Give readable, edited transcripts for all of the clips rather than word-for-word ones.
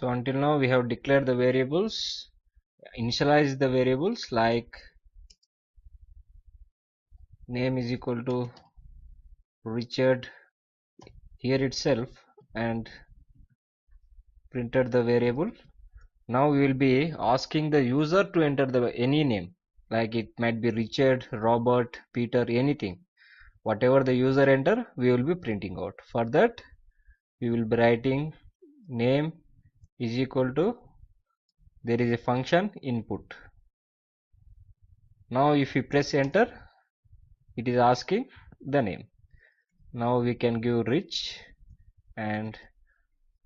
So until now we have declared the variables, initialized the variables like name is equal to Richard here itself and printed the variable. Now we will be asking the user to enter the any name, like it might be Richard, Robert, Peter, anything. Whatever the user enter, we will be printing out. For that, we will be writing name is equal to, there is a function input. Now if we press enter, it is asking the name. Now we can give Rich and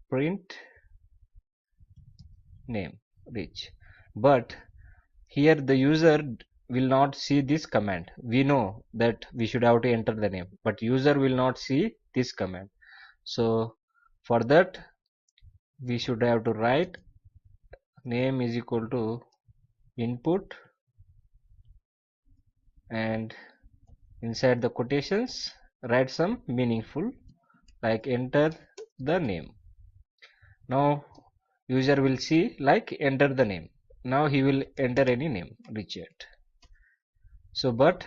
print name Rich. But here the user will not see this command. We know that we should have to enter the name, but user will not see this command. So for that we should have to write name is equal to input and inside the quotations write some meaningful like enter the name. Now user will see like enter the name. Now he will enter any name Richard. So but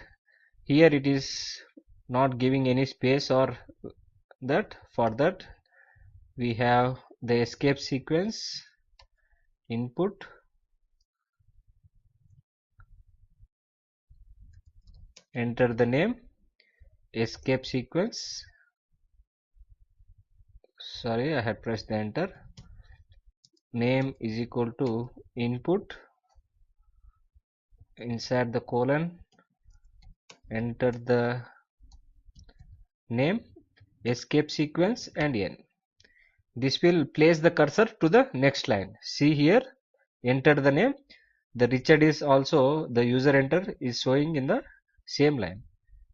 here it is not giving any space or that. For that we have the escape sequence input enter the name escape sequence, sorry I had pressed the enter, name is equal to input inside the colon enter the name escape sequence and n. This will place the cursor to the next line. See here, enter the name, the Richard is also the user enter is showing in the same line.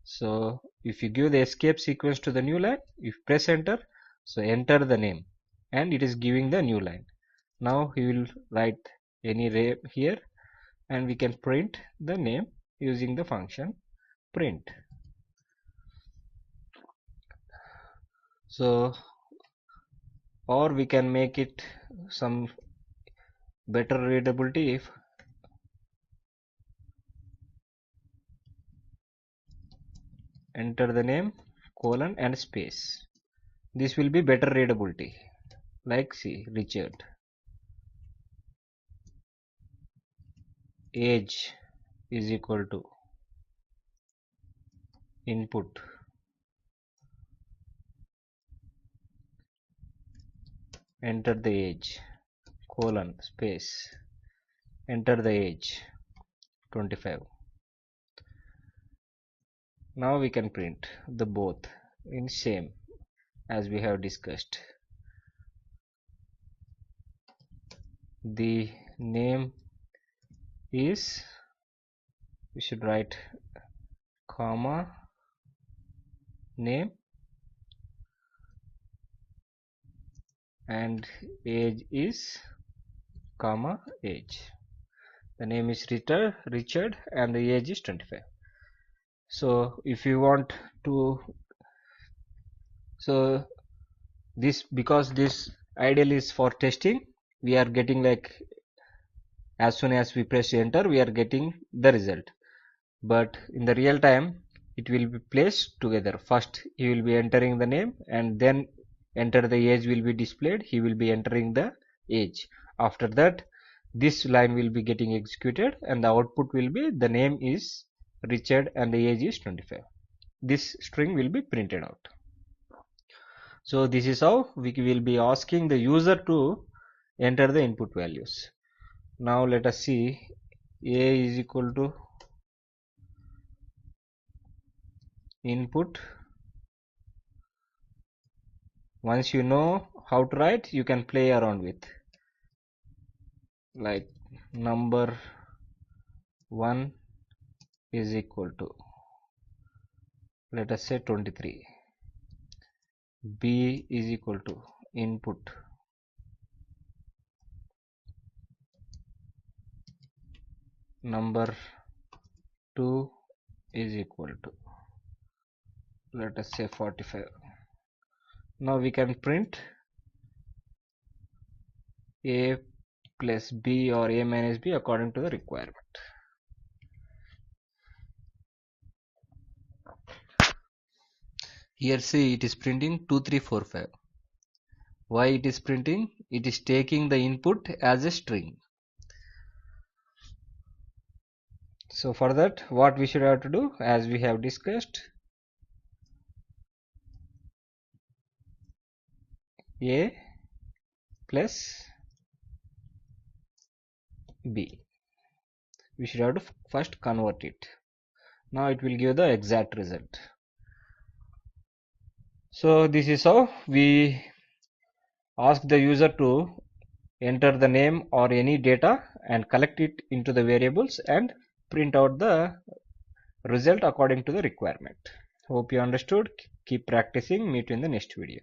So if you give the escape sequence to the new line, if press enter, so enter the name and it is giving the new line. Now he will write any array here and we can print the name using the function print. So or we can make it some better readability if enter the name colon and space. This will be better readability. Like see Richard, age is equal to input enter the age colon space enter the age 25. Now we can print the both in same as we have discussed. The name is, we should write comma name and age is comma age. The name is Richard and the age is 25. So if you want to, so this, because this ideal is for testing, we are getting like as soon as we press enter we are getting the result, but in the real time it will be placed together. First he will be entering the name and then enter the age will be displayed, he will be entering the age. After that this line will be getting executed and the output will be the name is Richard and the age is 25. This string will be printed out. So this is how we will be asking the user to enter the input values. Now let us see a is equal to input. Once you know how to write, you can play around with, like number 1 is equal to, let us say 23. B is equal to input number 2 is equal to, let us say 45. Now we can print a plus b or a minus b according to the requirement. Here see it is printing 2345. Why it is printing? It is taking the input as a string. So for that what we should have to do, as we have discussed, a plus b. We should have to first convert it. Now it will give the exact result. So this is how we ask the user to enter the name or any data and collect it into the variables and print out the result according to the requirement. Hope you understood. Keep practicing. Meet you in the next video.